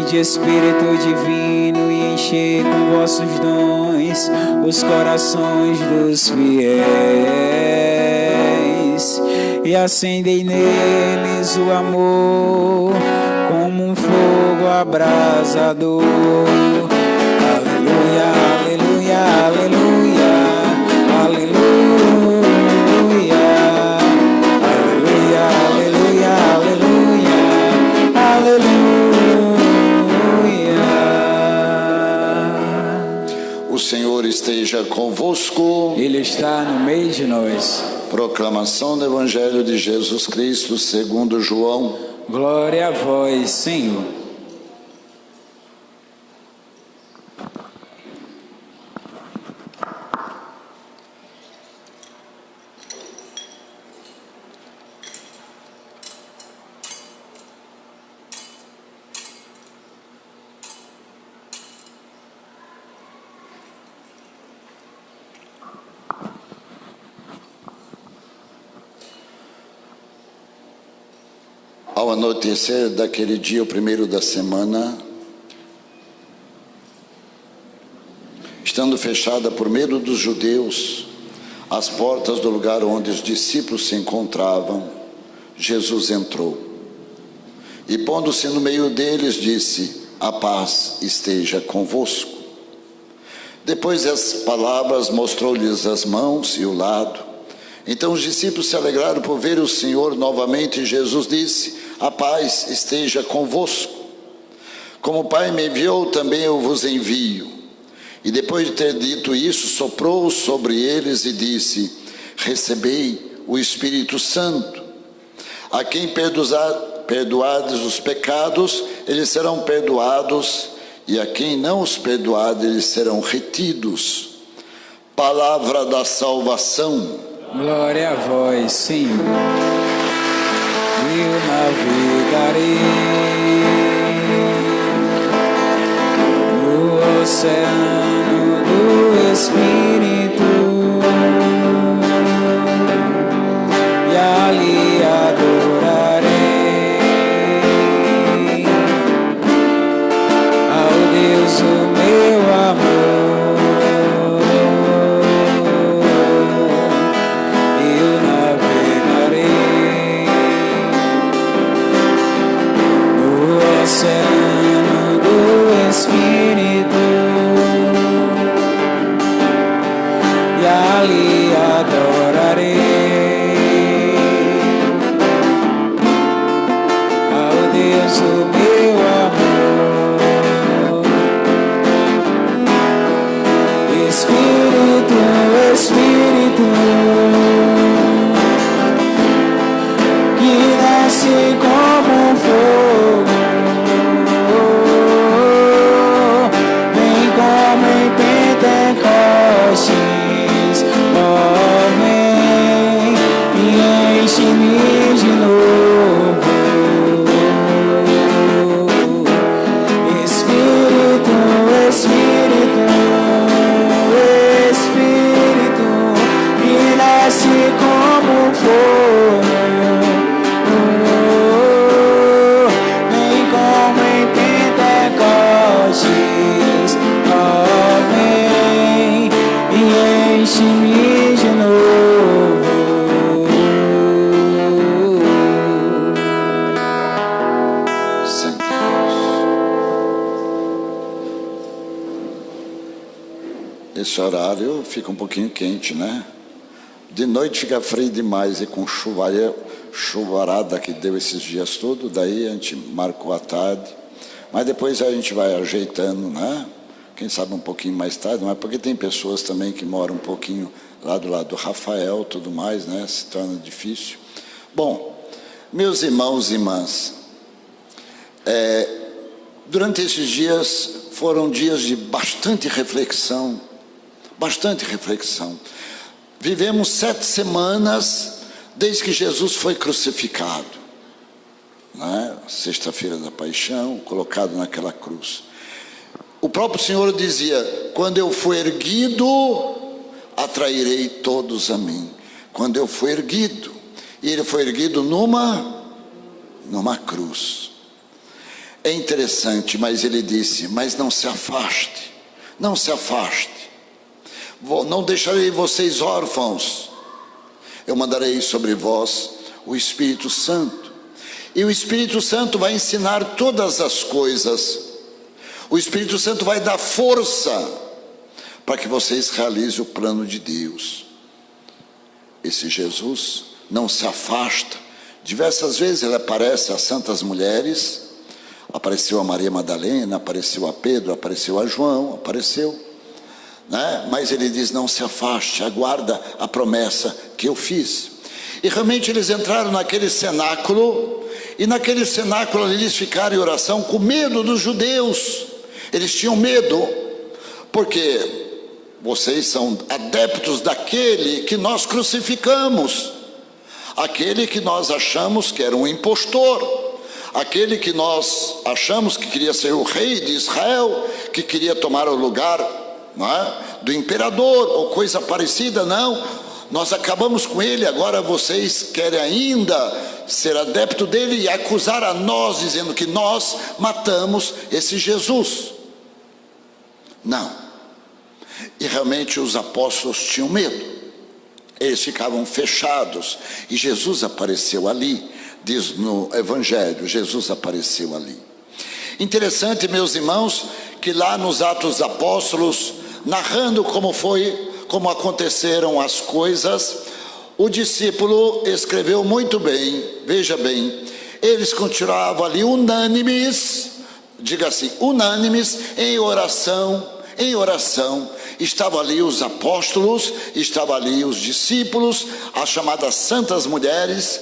de Espírito divino e encher com vossos dons os corações dos fiéis, e acendei neles o amor como um fogo abrasador. Aleluia, aleluia, aleluia, aleluia, aleluia, aleluia, aleluia, aleluia. O Senhor esteja convosco. Ele está no meio de nós. Proclamação do Evangelho de Jesus Cristo segundo João. Glória a vós, Senhor. Ao anoitecer daquele dia, o primeiro da semana, estando fechada por medo dos judeus as portas do lugar onde os discípulos se encontravam, Jesus entrou e, pondo-se no meio deles, disse: a paz esteja convosco. Depois das palavras, mostrou-lhes as mãos e o lado. Então os discípulos se alegraram por ver o Senhor novamente, e Jesus disse: a paz esteja convosco. Como o Pai me enviou, também eu vos envio. E depois de ter dito isso, soprou sobre eles e disse: recebei o Espírito Santo. A quem perdoardes os pecados, eles serão perdoados, e a quem não os perdoardes, eles serão retidos. Palavra da salvação. Glória a vós, Senhor. Eu navegarei no oceano do Espírito e ali adorarei ao Deus o meu amor. Oceano do Espírito e ali adorarei ao Deus o meu amor. Espírito, Espírito, que desce como um fogo, Pentecostes, vem e enche-me de novo. Espírito, Espírito, Espírito, que nasce como um fogo, vem como em Pentecostes, enche-me de novo. Esse horário fica um pouquinho quente, né? De noite fica frio demais, e com chuvarada que deu esses dias todos, daí a gente marcou a tarde. Mas depois a gente vai ajeitando, né? Quem sabe um pouquinho mais tarde, mas porque tem pessoas também que moram um pouquinho lá do lado do Rafael, tudo mais, né? Se torna difícil. Bom, meus irmãos e irmãs, durante esses dias foram dias de bastante reflexão. Vivemos 7 semanas desde que Jesus foi crucificado, né? Sexta-feira da Paixão, colocado naquela cruz. O próprio Senhor dizia: quando eu for erguido, atrairei todos a mim. Quando eu for erguido. E ele foi erguido numa cruz. É interessante, mas ele disse: mas não se afaste, não se afaste, não deixarei vocês órfãos, eu mandarei sobre vós o Espírito Santo, e o Espírito Santo vai ensinar todas as coisas, o Espírito Santo vai dar força para que vocês realizem o plano de Deus. Esse Jesus não se afasta. Diversas vezes ele aparece às santas mulheres, apareceu a Maria Madalena, apareceu a Pedro, apareceu a João, apareceu, né? Mas ele diz: não se afaste, aguarda a promessa que eu fiz. E realmente eles entraram naquele cenáculo, e naquele cenáculo eles ficaram em oração com medo dos judeus. Eles tinham medo, porque vocês são adeptos daquele que nós crucificamos, aquele que nós achamos que era um impostor, aquele que nós achamos que queria ser o rei de Israel, que queria tomar o lugar, não é, do imperador, ou coisa parecida. Não, nós acabamos com ele, agora vocês querem ainda ser adepto dele e acusar a nós, dizendo que nós matamos esse Jesus. Não. E realmente os apóstolos tinham medo, eles ficavam fechados, e Jesus apareceu ali, diz no Evangelho, Jesus apareceu ali. Interessante, meus irmãos, que lá nos Atos dos Apóstolos, narrando como aconteceram as coisas, o discípulo escreveu muito bem. Veja bem, eles continuavam ali unânimes, diga assim, unânimes em oração, estavam ali os apóstolos, estavam ali os discípulos, as chamadas santas mulheres,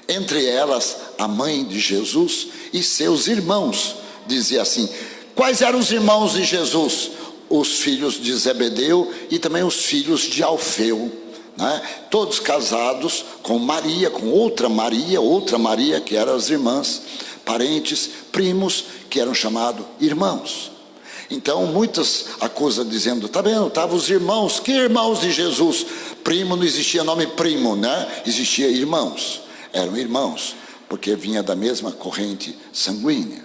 entre elas a mãe de Jesus e seus irmãos. Dizia assim: quais eram os irmãos de Jesus? Os filhos de Zebedeu e também os filhos de Alfeu, né? Todos casados com Maria, com outra Maria que eram as irmãs, parentes, primos, que eram chamados irmãos. Então muitas acusam dizendo: está vendo, estavam os irmãos. Que irmãos de Jesus? Primo, não existia nome primo, né? Existia irmãos, eram irmãos, porque vinha da mesma corrente sanguínea.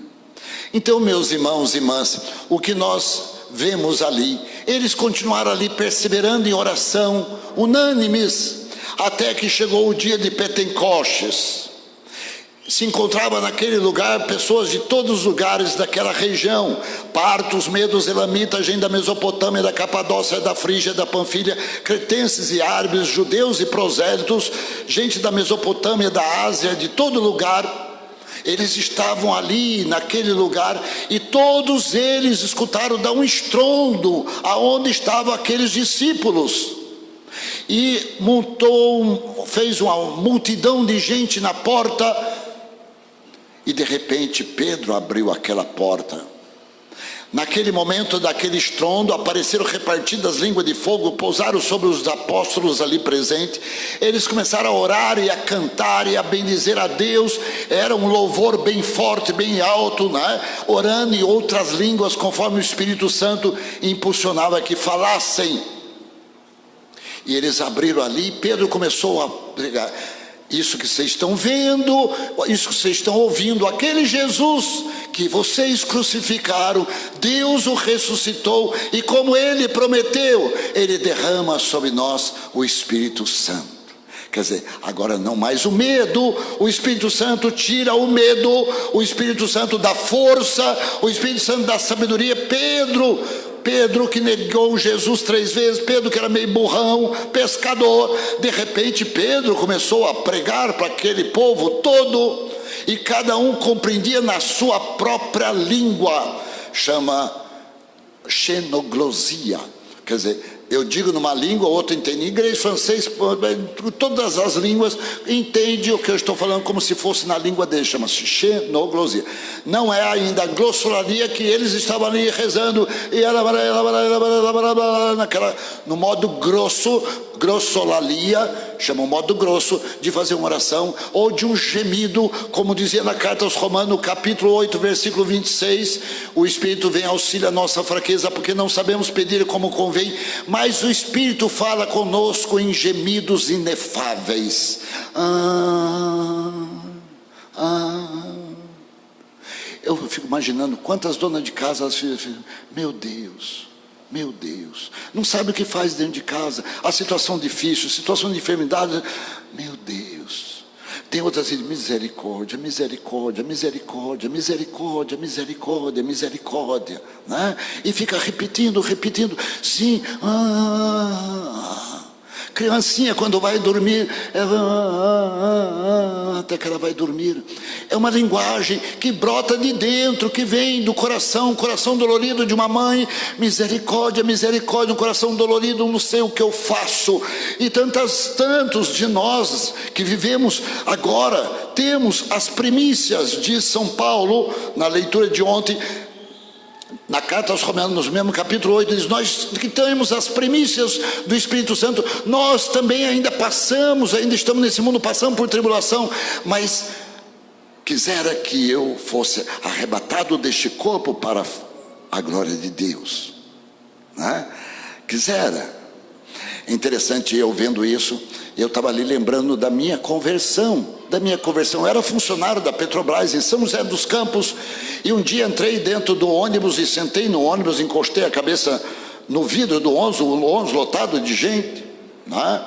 Então, meus irmãos e irmãs, o que nós vemos ali, eles continuaram ali perseverando em oração, unânimes, até que chegou o dia de Pentecostes. Se encontrava naquele lugar pessoas de todos os lugares daquela região: partos, medos, elamitas, gente da Mesopotâmia, da Capadócia, da Frígia, da Panfilha, cretenses e árabes, judeus e prosélitos, gente da Mesopotâmia, da Ásia, de todo lugar. Eles estavam ali naquele lugar, e todos eles escutaram dar um estrondo aonde estavam aqueles discípulos, e fez uma multidão de gente na porta. E de repente Pedro abriu aquela porta. Naquele momento daquele estrondo, apareceram repartidas línguas de fogo, pousaram sobre os apóstolos ali presentes. Eles começaram a orar e a cantar e a bendizer a Deus. Era um louvor bem forte, bem alto, né? Orando em outras línguas, conforme o Espírito Santo impulsionava que falassem. E eles abriram ali, Pedro começou a pregar: isso que vocês estão vendo, isso que vocês estão ouvindo, aquele Jesus que vocês crucificaram, Deus o ressuscitou, e como ele prometeu, ele derrama sobre nós o Espírito Santo. Quer dizer, agora não mais o medo, o Espírito Santo tira o medo, o Espírito Santo dá força, o Espírito Santo dá sabedoria. Pedro que negou Jesus 3 vezes, Pedro que era meio burrão, pescador, de repente Pedro começou a pregar para aquele povo todo, e cada um compreendia na sua própria língua, chama xenoglosia, quer dizer, eu digo numa língua, outro entende inglês, francês, todas as línguas entende o que eu estou falando como se fosse na língua dele, chama-se xenoglosia. Não é ainda a glossolalia que eles estavam ali rezando, e no modo grosso, grossolalia, chama o modo grosso de fazer uma oração, ou de um gemido, como dizia na carta aos Romanos, capítulo 8, versículo 26, o Espírito vem auxílio a nossa fraqueza, porque não sabemos pedir como convém, mas o Espírito fala conosco em gemidos inefáveis. fico imaginando quantas donas de casa, elas ficam, meu Deus, não sabe o que faz dentro de casa, a situação difícil, situação de enfermidade, meu Deus. Tem outras que dizem, misericórdia, né? E fica repetindo, sim, criancinha quando vai dormir, até que ela vai dormir. É uma linguagem que brota de dentro, que vem do coração dolorido de uma mãe. Misericórdia, um coração dolorido, não sei o que eu faço. E tantos de nós que vivemos agora, temos as primícias de São Paulo, na leitura de ontem, na carta aos Romanos, no mesmo capítulo 8, diz, nós que temos as primícias do Espírito Santo, nós também ainda estamos nesse mundo, passando por tribulação, mas quisera que eu fosse arrebatado deste corpo para a glória de Deus, né? Quisera. Interessante, eu vendo isso, eu estava ali lembrando da minha conversão. Eu era funcionário da Petrobras em São José dos Campos, e um dia entrei dentro do ônibus e sentei no ônibus, encostei a cabeça no vidro do ônibus, o ônibus lotado de gente, né?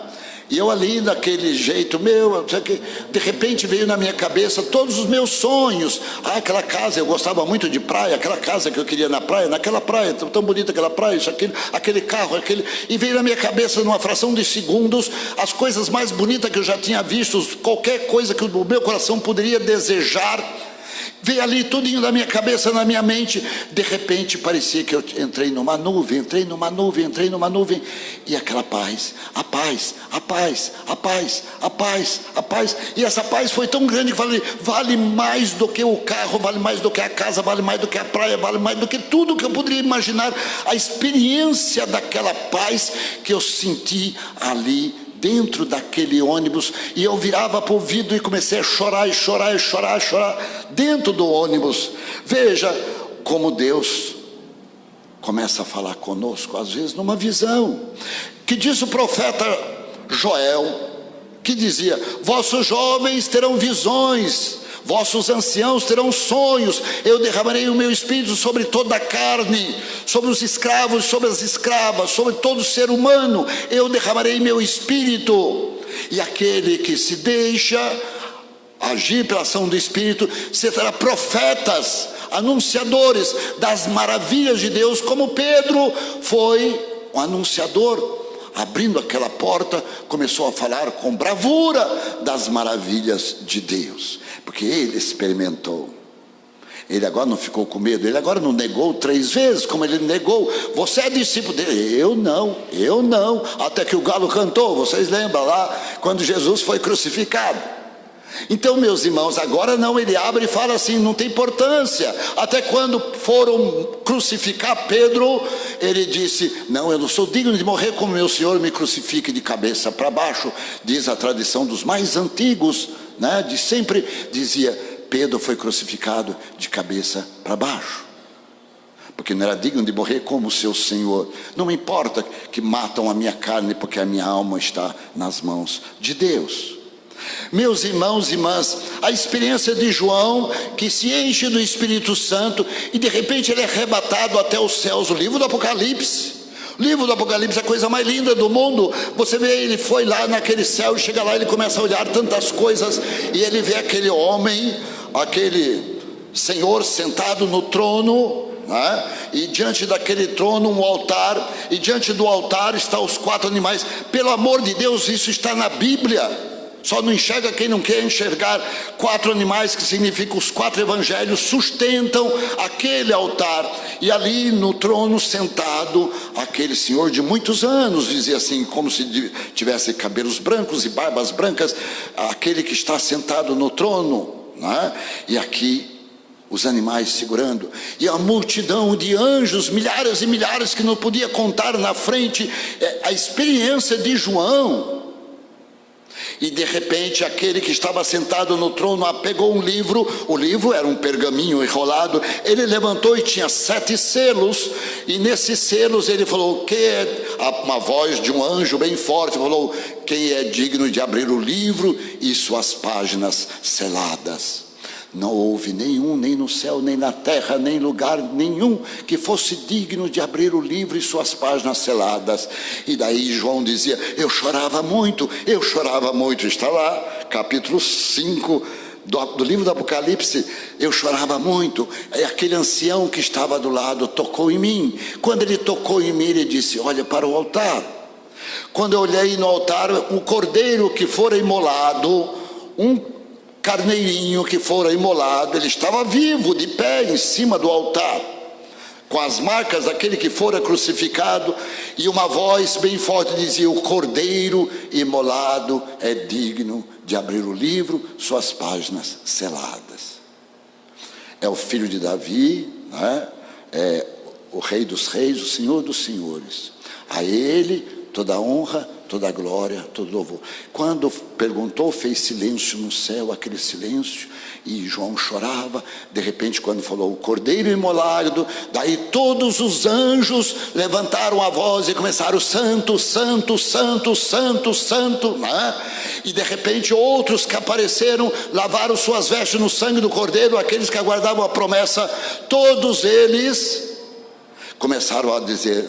E eu ali daquele jeito meu, de repente veio na minha cabeça todos os meus sonhos. Aquela casa, eu gostava muito de praia, aquela casa que eu queria naquela praia, tão bonita aquela praia, isso, aquele carro, e veio na minha cabeça numa fração de segundos as coisas mais bonitas que eu já tinha visto, qualquer coisa que o meu coração poderia desejar. Veio ali tudinho na minha cabeça, na minha mente. De repente parecia que eu entrei numa nuvem, e aquela paz, a paz, e essa paz foi tão grande que vale mais do que o carro, vale mais do que a casa, vale mais do que a praia, vale mais do que tudo que eu poderia imaginar. A experiência daquela paz que eu senti ali dentro daquele ônibus, e eu virava para o vidro e comecei a chorar dentro do ônibus. Veja como Deus começa a falar conosco, às vezes numa visão, que diz o profeta Joel, que dizia, vossos jovens terão visões, vossos anciãos terão sonhos, eu derramarei o meu espírito sobre toda a carne, sobre os escravos, sobre as escravas, sobre todo ser humano, eu derramarei meu espírito, e aquele que se deixa agir pela ação do Espírito, será profetas, anunciadores das maravilhas de Deus, como Pedro foi um anunciador. Abrindo aquela porta, começou a falar com bravura das maravilhas de Deus, porque ele experimentou. Ele agora não ficou com medo, ele agora não negou 3 vezes, como ele negou, você é discípulo dele, eu não, até que o galo cantou, vocês lembram lá, quando Jesus foi crucificado. Então, meus irmãos, agora não, ele abre e fala assim, não tem importância. Até quando foram crucificar Pedro, ele disse, não, eu não sou digno de morrer como meu Senhor me crucifique de cabeça para baixo. Diz a tradição dos mais antigos, né? De sempre dizia, Pedro foi crucificado de cabeça para baixo, porque não era digno de morrer como seu Senhor. Não me importa que matam a minha carne, porque a minha alma está nas mãos de Deus. Meus irmãos e irmãs, a experiência de João, que se enche do Espírito Santo e de repente ele é arrebatado até os céus. O livro do Apocalipse é a coisa mais linda do mundo. Você vê, ele foi lá naquele céu e chega lá, ele começa a olhar tantas coisas e ele vê aquele homem, aquele Senhor sentado no trono, né? E diante daquele trono um altar, e diante do altar estão os 4 animais. Pelo amor de Deus, isso está na Bíblia. Só não enxerga quem não quer enxergar. 4 animais, que significam os 4 evangelhos, sustentam aquele altar. E ali no trono sentado, aquele senhor de muitos anos, dizia assim, como se tivesse cabelos brancos e barbas brancas, aquele que está sentado no trono, né? E aqui os animais segurando, e a multidão de anjos, milhares e milhares, que não podia contar na frente. A experiência de João. E de repente aquele que estava sentado no trono pegou um livro, o livro era um pergaminho enrolado, ele levantou e tinha 7 selos, e nesses selos ele falou, uma voz de um anjo bem forte falou, quem é digno de abrir o livro e suas páginas seladas? Não houve nenhum, nem no céu, nem na terra, nem em lugar nenhum, que fosse digno de abrir o livro e suas páginas seladas. E daí João dizia: eu chorava muito, está lá, capítulo 5 do livro do Apocalipse. Eu chorava muito. E aquele ancião que estava do lado tocou em mim. Quando ele tocou em mim, ele disse: olha para o altar. Quando eu olhei no altar, um cordeiro que fora imolado, um carneirinho que fora imolado, ele estava vivo, de pé em cima do altar, com as marcas daquele que fora crucificado, e uma voz bem forte dizia: o cordeiro imolado é digno de abrir o livro, suas páginas seladas. É o filho de Davi, né? É o rei dos reis, o senhor dos senhores. A ele toda a honra, toda a glória, todo louvor. Quando perguntou, fez silêncio no céu, aquele silêncio, e João chorava. De repente, quando falou o cordeiro imolado, daí todos os anjos levantaram a voz e começaram: santo, santo, santo, santo, santo, né? E de repente outros que apareceram lavaram suas vestes no sangue do cordeiro, aqueles que aguardavam a promessa. Todos eles começaram a dizer: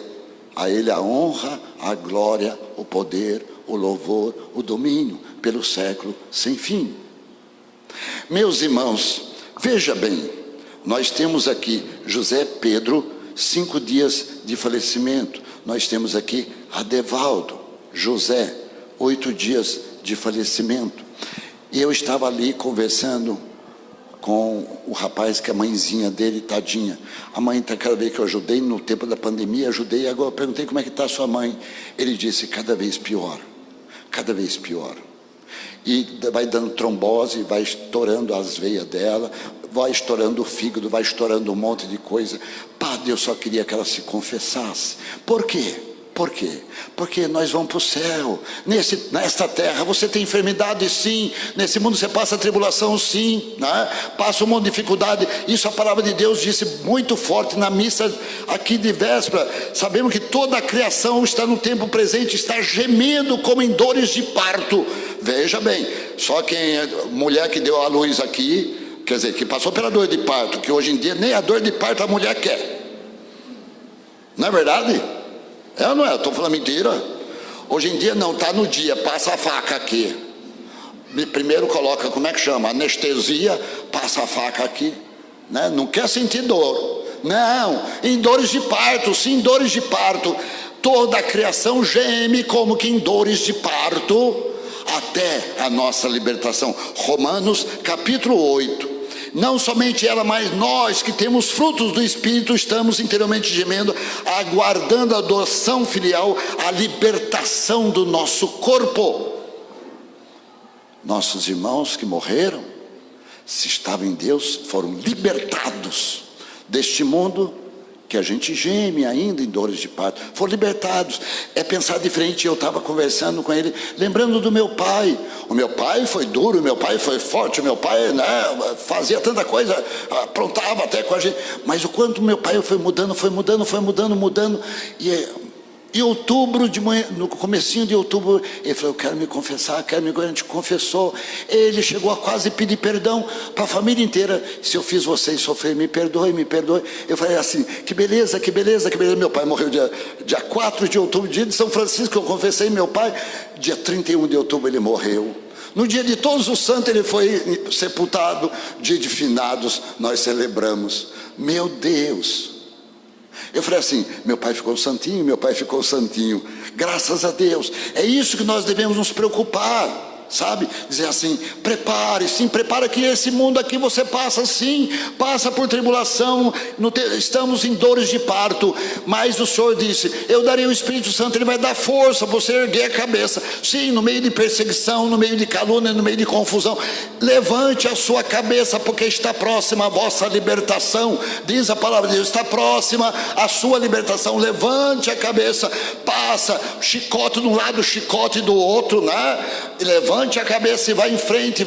a ele a honra, a glória, o poder, o louvor, o domínio, pelo século sem fim. Meus irmãos, veja bem, nós temos aqui José Pedro, 5 dias de falecimento. Nós temos aqui Adevaldo, José, 8 dias de falecimento. E eu estava ali conversando com o rapaz que a mãezinha dele, tadinha, a mãe está, cada vez que eu ajudei no tempo da pandemia, ajudei, agora eu perguntei: como é que está a sua mãe? Ele disse: cada vez pior, cada vez pior, e vai dando trombose, vai estourando as veias dela, vai estourando o fígado, vai estourando um monte de coisa. Padre, eu só queria que ela se confessasse. Por quê? Por quê? Porque nós vamos para o céu. Nesta terra você tem enfermidade, sim. Nesse mundo você passa tribulação, sim, né? Passa um monte de dificuldade. Isso a palavra de Deus disse muito forte na missa aqui de véspera. Sabemos que toda a criação está no tempo presente, está gemendo como em dores de parto. Veja bem, só quem mulher que deu à luz aqui, quer dizer, que passou pela dor de parto, que hoje em dia nem a dor de parto a mulher quer. Não é verdade? É ou não é? Estou falando mentira? Hoje em dia não, está no dia, passa a faca aqui. Primeiro coloca, como é que chama? Anestesia, passa a faca aqui, né? Não quer sentir dor. Não, em dores de parto, sim, dores de parto. Toda a criação geme como que em dores de parto, até a nossa libertação. Romanos capítulo 8. Não somente ela, mas nós que temos frutos do Espírito, estamos interiormente gemendo, aguardando a adoção filial, a libertação do nosso corpo. Nossos irmãos que morreram, se estavam em Deus, foram libertados deste mundo que a gente geme ainda em dores de parto, foram libertados. É pensar diferente. Eu estava conversando com ele, lembrando do meu pai. O meu pai foi duro, o meu pai foi forte, o meu pai, né, fazia tanta coisa, aprontava até com a gente, mas o quanto meu pai foi mudando, e em outubro de manhã, no comecinho de outubro, ele falou: eu quero me confessar, a gente confessou. Ele chegou a quase pedir perdão para a família inteira: se eu fiz vocês sofrer, me perdoe. Eu falei assim: que beleza. Meu pai morreu dia 4 de outubro, dia de São Francisco, eu confessei meu pai. Dia 31 de outubro ele morreu. No dia de Todos os Santos ele foi sepultado. Dia de Finados nós celebramos. Meu Deus! Eu falei assim: meu pai ficou santinho, graças a Deus. É isso que nós devemos nos preocupar, sabe? Dizer assim: prepara que esse mundo aqui você passa, sim, passa por tribulação, estamos em dores de parto, mas o Senhor disse: eu darei o Espírito Santo, Ele vai dar força para você erguer a cabeça. Sim, no meio de perseguição, no meio de calúnia, no meio de confusão, levante a sua cabeça, porque está próxima a vossa libertação. Diz a palavra de Deus: está próxima a sua libertação. Levante a cabeça, passa chicote de um lado, chicote do outro, né? E levante a cabeça e vai em frente,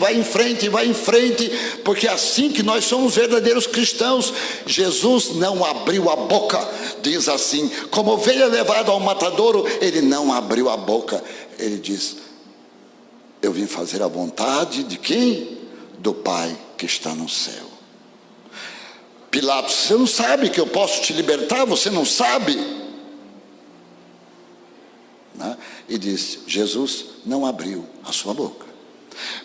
porque é assim que nós somos verdadeiros cristãos. Jesus não abriu a boca, diz assim, como ovelha levada ao matadouro, ele não abriu a boca. Ele diz: eu vim fazer a vontade de quem? Do Pai que está no céu. Pilatos, você não sabe que eu posso te libertar? Você não sabe? Né? E disse, Jesus não abriu a sua boca.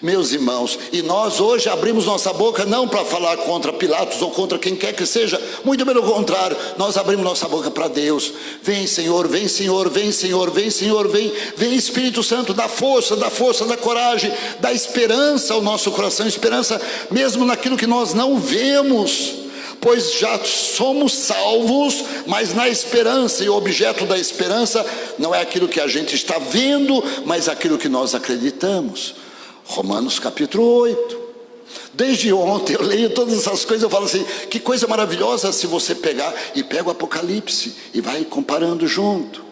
Meus irmãos, e nós hoje abrimos nossa boca não para falar contra Pilatos ou contra quem quer que seja, muito pelo contrário, nós abrimos nossa boca para Deus. Vem Senhor, vem Senhor, vem Senhor, vem Senhor, vem Espírito Santo, dá força, dá coragem, dá esperança ao nosso coração, esperança mesmo naquilo que nós não vemos, pois já somos salvos, mas na esperança, e o objeto da esperança não é aquilo que a gente está vendo, mas aquilo que nós acreditamos. Romanos capítulo 8. Desde ontem eu leio todas essas coisas, eu falo assim, que coisa maravilhosa se você pegar e pega o Apocalipse e vai comparando junto.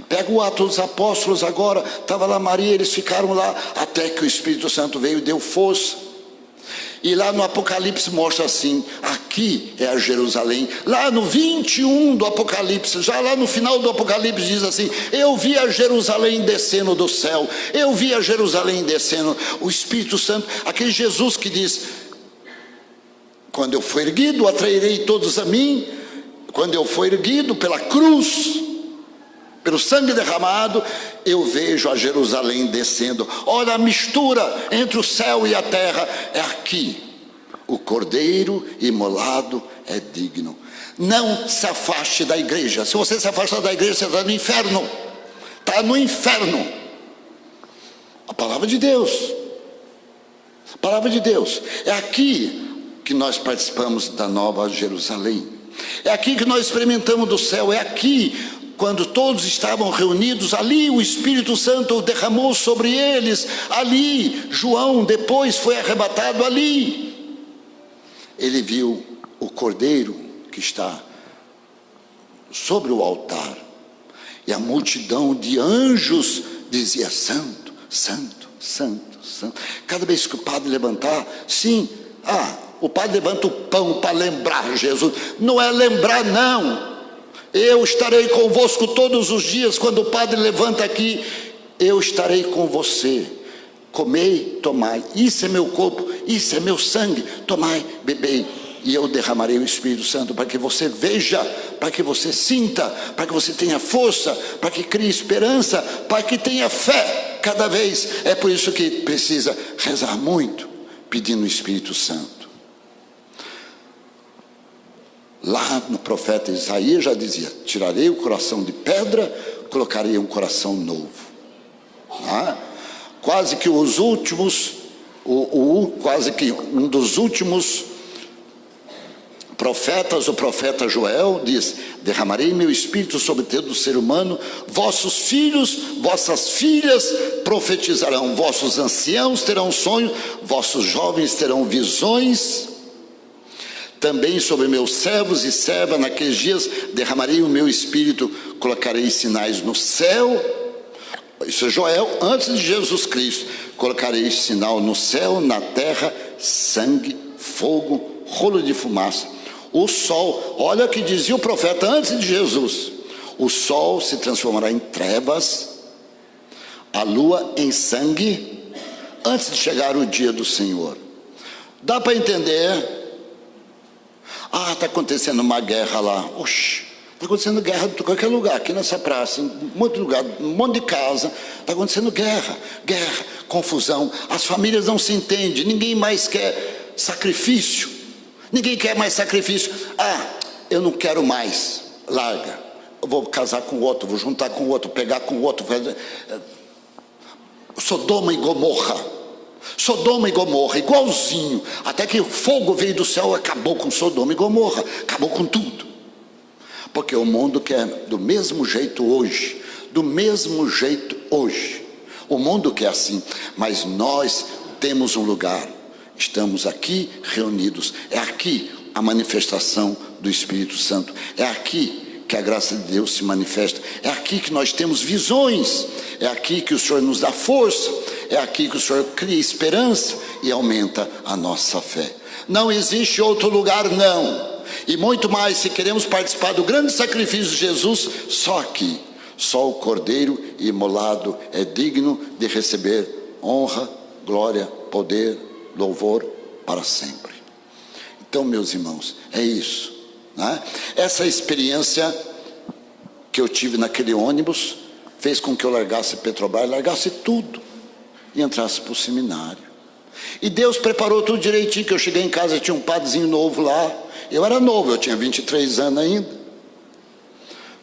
Pega o Atos dos Apóstolos agora, estava lá Maria, eles ficaram lá até que o Espírito Santo veio e deu força. E lá no Apocalipse mostra assim, aqui é a Jerusalém. Lá no 21 do Apocalipse, já lá no final do Apocalipse diz assim, eu vi a Jerusalém descendo do céu, eu vi a Jerusalém descendo, o Espírito Santo, aquele Jesus que diz, quando eu for erguido, atrairei todos a mim, quando eu for erguido pela cruz, pelo sangue derramado, eu vejo a Jerusalém descendo. Olha a mistura entre o céu e a terra, é aqui. O Cordeiro imolado é digno. Não se afaste da igreja. Se você se afastar da igreja, você está no inferno. Está no inferno. A palavra de Deus. A palavra de Deus. É aqui que nós participamos da nova Jerusalém. É aqui que nós experimentamos do céu. É aqui, quando todos estavam reunidos, ali o Espírito Santo derramou sobre eles, ali, João depois foi arrebatado ali, ele viu o Cordeiro que está sobre o altar, e a multidão de anjos dizia, santo, santo, santo, santo, cada vez que o padre levantar, sim, o padre levanta o pão para lembrar Jesus, não é lembrar não, eu estarei convosco todos os dias. Quando o padre levanta aqui, eu estarei com você. Comei, tomai, isso é meu corpo, isso é meu sangue, tomai, bebei, e eu derramarei o Espírito Santo para que você veja, para que você sinta, para que você tenha força, para que crie esperança, para que tenha fé cada vez. É por isso que precisa rezar muito, pedindo o Espírito Santo. Lá no profeta Isaías já dizia, tirarei o coração de pedra, colocarei um coração novo. Quase que os últimos, quase que um dos últimos profetas, o profeta Joel diz, derramarei meu espírito sobre todo o ser humano, vossos filhos, vossas filhas profetizarão, vossos anciãos terão sonhos, vossos jovens terão visões. Também sobre meus servos e servas naqueles dias derramarei o meu espírito, colocarei sinais no céu. Isso é Joel antes de Jesus Cristo. Colocarei sinal no céu, na terra, sangue, fogo, rolo de fumaça. O sol, olha o que dizia o profeta antes de Jesus, o sol se transformará em trevas, a lua em sangue, antes de chegar o dia do Senhor. Dá para entender? Está acontecendo uma guerra lá. Está acontecendo guerra em qualquer lugar, aqui nessa praça, em um monte de lugar, um monte de casa, está acontecendo guerra, confusão, as famílias não se entendem, ninguém mais quer sacrifício, ninguém quer mais sacrifício. Eu não quero mais, larga, eu vou casar com outro, vou juntar com outro, pegar com outro. Sodoma e Gomorra, igualzinho, até que o fogo veio do céu e acabou com Sodoma e Gomorra, acabou com tudo, porque o mundo quer do mesmo jeito hoje, o mundo quer assim, mas nós temos um lugar, estamos aqui reunidos, é aqui a manifestação do Espírito Santo, é aqui que a graça de Deus se manifesta, é aqui que nós temos visões, é aqui que o Senhor nos dá força, é aqui que o Senhor cria esperança e aumenta a nossa fé. Não existe outro lugar não, e muito mais se queremos participar do grande sacrifício de Jesus, só aqui, só o Cordeiro imolado é digno de receber honra, glória, poder, louvor, para sempre. Então, meus irmãos, é isso, né? Essa experiência que eu tive naquele ônibus fez com que eu largasse Petrobras, largasse tudo e entrasse para o seminário. E Deus preparou tudo direitinho, que eu cheguei em casa, tinha um padrezinho novo lá. Eu era novo, eu tinha 23 anos ainda.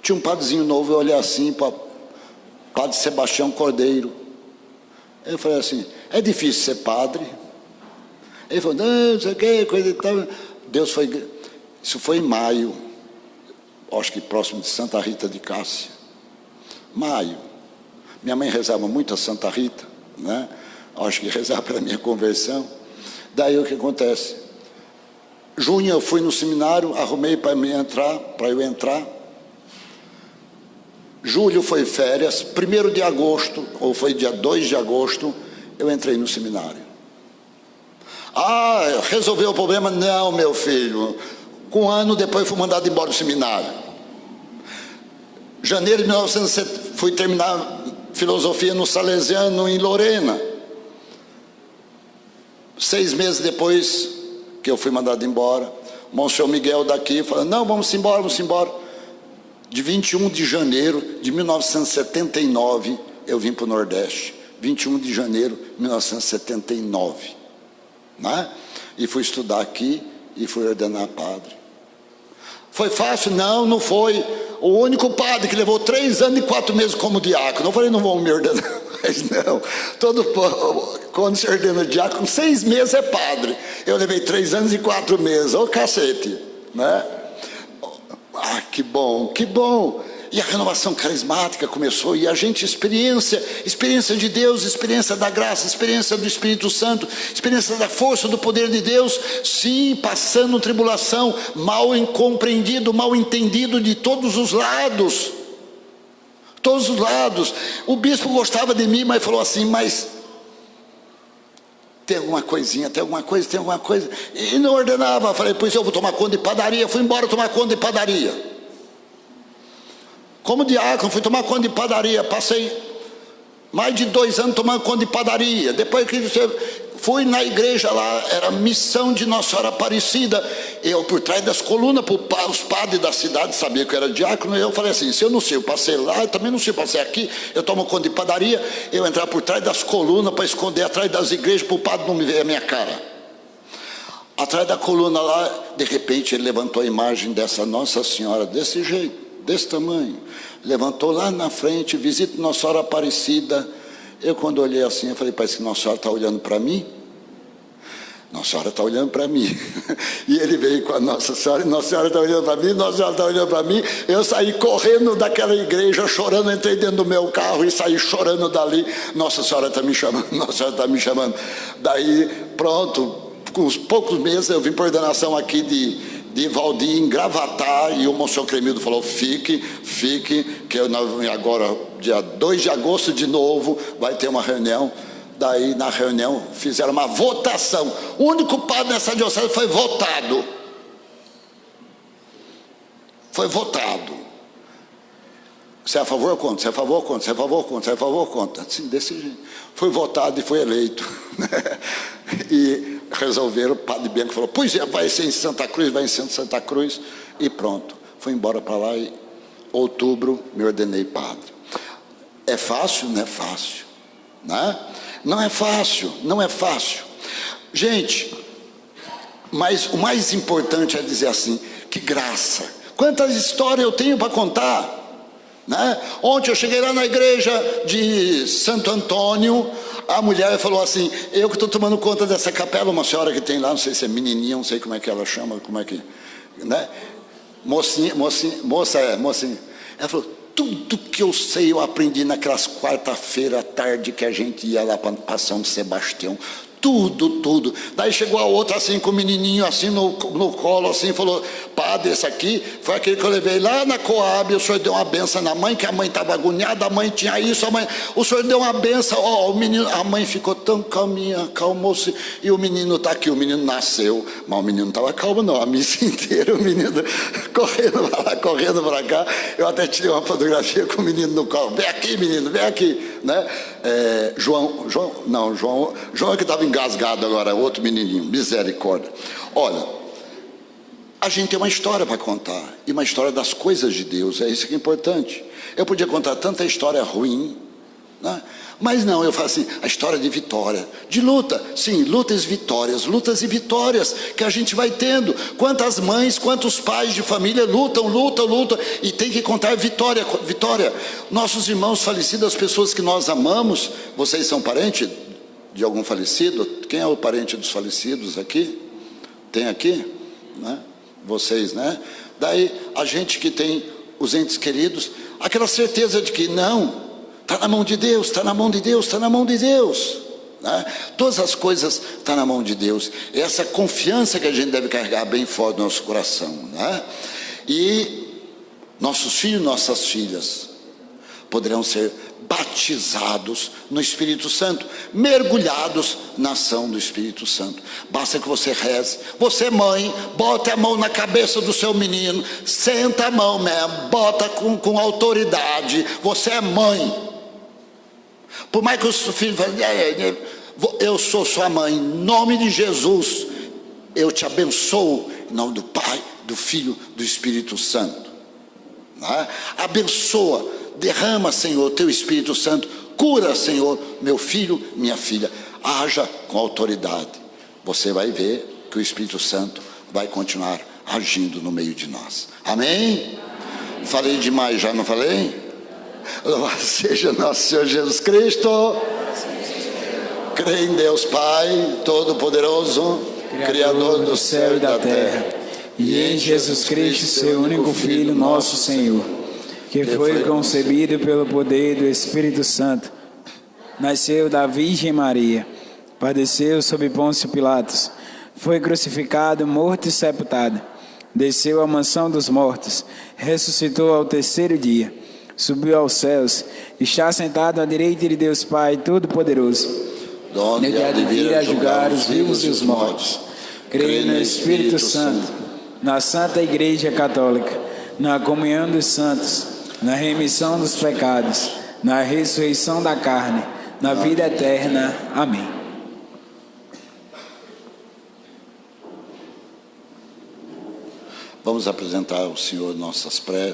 Tinha um padrezinho novo, eu olhei assim para o padre Sebastião Cordeiro. Eu falei assim, é difícil ser padre? Ele falou, não sei o que, coisa e tal. Isso foi em maio, acho que próximo de Santa Rita de Cássia. Maio. Minha mãe rezava muito a Santa Rita, né? Acho que rezava pela minha conversão. Daí o que acontece? Junho eu fui no seminário, arrumei para eu entrar. Julho foi férias, 1º de agosto, ou foi dia 2 de agosto, eu entrei no seminário. Ah, resolveu o problema? Não, meu filho. Com um ano depois fui mandado embora do seminário. Janeiro de 1970, fui terminar filosofia no Salesiano, em Lorena. 6 meses depois que eu fui mandado embora, o Monsenhor Miguel daqui falou, não, vamos embora. De 21 de janeiro de 1979, eu vim para o Nordeste. 21 de janeiro de 1979. Né? E fui estudar aqui e fui ordenar padre. Foi fácil? Não, não foi. O único padre que levou 3 anos e 4 meses como diácono. Eu falei, não vão me ordenar mais, não. Quando se ordena diácono, 6 meses é padre. Eu levei 3 anos e 4 meses. Ô cacete, né? Ah, que bom, que bom. E a renovação carismática começou, e a gente experiência de Deus, experiência da graça, experiência do Espírito Santo, experiência da força, do poder de Deus, sim, passando tribulação, mal incompreendido, mal entendido de todos os lados. Todos os lados. O bispo gostava de mim, mas falou assim, mas tem alguma coisinha, tem alguma coisa. E não ordenava. Falei, pois eu vou tomar conta de padaria. Fui embora tomar conta de padaria. Como diácono, fui tomar conta de padaria. Passei mais de 2 anos tomando conta de padaria. Depois que fui na igreja lá, era missão de Nossa Senhora Aparecida. Eu, por trás das colunas, os padres da cidade sabiam que eu era diácono. Eu falei assim, se eu não sei, eu passei lá, eu também não sei, eu passei aqui, eu tomo conta de padaria. Eu entrar por trás das colunas para esconder atrás das igrejas, para o padre não me ver a minha cara. Atrás da coluna lá, de repente, ele levantou a imagem dessa Nossa Senhora, desse jeito, desse tamanho. Levantou lá na frente, visita Nossa Senhora Aparecida. Eu, quando olhei assim, eu falei, parece que Nossa Senhora está olhando para mim. Nossa Senhora está olhando para mim. E ele veio com a Nossa Senhora, e Nossa Senhora está olhando para mim, Nossa Senhora está olhando para mim. Eu saí correndo daquela igreja, chorando, entrei dentro do meu carro e saí chorando dali. Nossa Senhora está me chamando, Nossa Senhora está me chamando. Daí, pronto, com uns poucos meses eu vim para ordenação aqui de Valdir, em Gravatar, e o Monsenhor Cremildo falou, fique, que eu, agora, dia 2 de agosto de novo, vai ter uma reunião. Daí, na reunião, fizeram uma votação. O único padre nessa diocese foi votado. Foi votado. Você é a favor ou contra? Você é a favor ou contra? Você é a favor ou contra? Você é a favor ou contra? Assim, desse jeito. Foi votado e foi eleito. E resolveram, o padre Bianco falou, pois é, vai ser em Santa Cruz, vai em Santa Cruz, e pronto. Fui embora para lá e, em outubro, me ordenei padre. É fácil? Não é fácil. Né? Não é fácil, não é fácil. Gente, mas o mais importante é dizer assim, que graça. Quantas histórias eu tenho para contar, né? Ontem eu cheguei lá na igreja de Santo Antônio, a mulher falou assim, eu que estou tomando conta dessa capela, uma senhora que tem lá, não sei se é menininha, não sei como é que ela chama, como é que, né? Moça. Ela falou, tudo que eu sei eu aprendi naquelas quarta-feira à tarde que a gente ia lá para São Sebastião. Tudo. Daí chegou a outra assim, com o menininho assim no colo, assim, falou, padre, esse aqui foi aquele que eu levei lá na Coab, o senhor deu uma benção na mãe, que a mãe estava agoniada, a mãe tinha isso, o senhor deu uma benção, o menino, a mãe ficou tão calminha, acalmou-se, e o menino está aqui, o menino nasceu, mas o menino não estava calmo não, a missa inteira, o menino correndo para lá, correndo para cá. Eu até tirei uma fotografia com o menino no colo, vem aqui menino, vem aqui, né? João que estava em engasgado agora, outro menininho, misericórdia. Olha, a gente tem uma história para contar, e uma história das coisas de Deus, é isso que é importante. Eu podia contar tanta história ruim, né? Mas não, eu falo assim, a história de vitória, de luta, sim, lutas e vitórias que a gente vai tendo. Quantas mães, quantos pais de família lutam, e tem que contar vitória. Nossos irmãos falecidos, as pessoas que nós amamos, vocês são parentes de algum falecido? Quem é o parente dos falecidos aqui? Tem aqui? Né? Vocês, né? Daí, a gente que tem os entes queridos, aquela certeza de que não, está na mão de Deus, está na mão de Deus, está na mão de Deus, né? Todas as coisas estão na mão de Deus. Essa confiança que a gente deve carregar bem forte no nosso coração, né? E nossos filhos, nossas filhas poderão ser batizados no Espírito Santo, mergulhados na ação do Espírito Santo. Basta que você reze. Você, mãe, bota a mão na cabeça do seu menino, senta a mão mesmo, bota com autoridade. Você é mãe. Por mais que os filhos falem, eu sou sua mãe, em nome de Jesus, eu te abençoo, em nome do Pai, do Filho, do Espírito Santo, né? Abençoa, derrama, Senhor, teu Espírito Santo, cura, Senhor, meu filho, minha filha, haja com autoridade. Você vai ver que o Espírito Santo vai continuar agindo no meio de nós. Amém? Falei demais já, não falei? Louvado seja nosso Senhor Jesus Cristo. Creio em Deus Pai Todo-Poderoso, Criador do céu e da terra, e em Jesus Cristo, seu único Filho, nosso Senhor, que foi concebido pelo poder do Espírito Santo, nasceu da Virgem Maria, padeceu sob Pôncio Pilatos, foi crucificado, morto e sepultado, desceu à mansão dos mortos, ressuscitou ao terceiro dia, subiu aos céus, está sentado à direita de Deus Pai Todo-Poderoso, onde há de vir a julgar os vivos e os mortos. Creio no Espírito Santo, na Santa Igreja Católica, na comunhão dos santos, na remissão dos pecados, na ressurreição da carne, na vida eterna. Amém. Vamos apresentar ao Senhor nossas preces.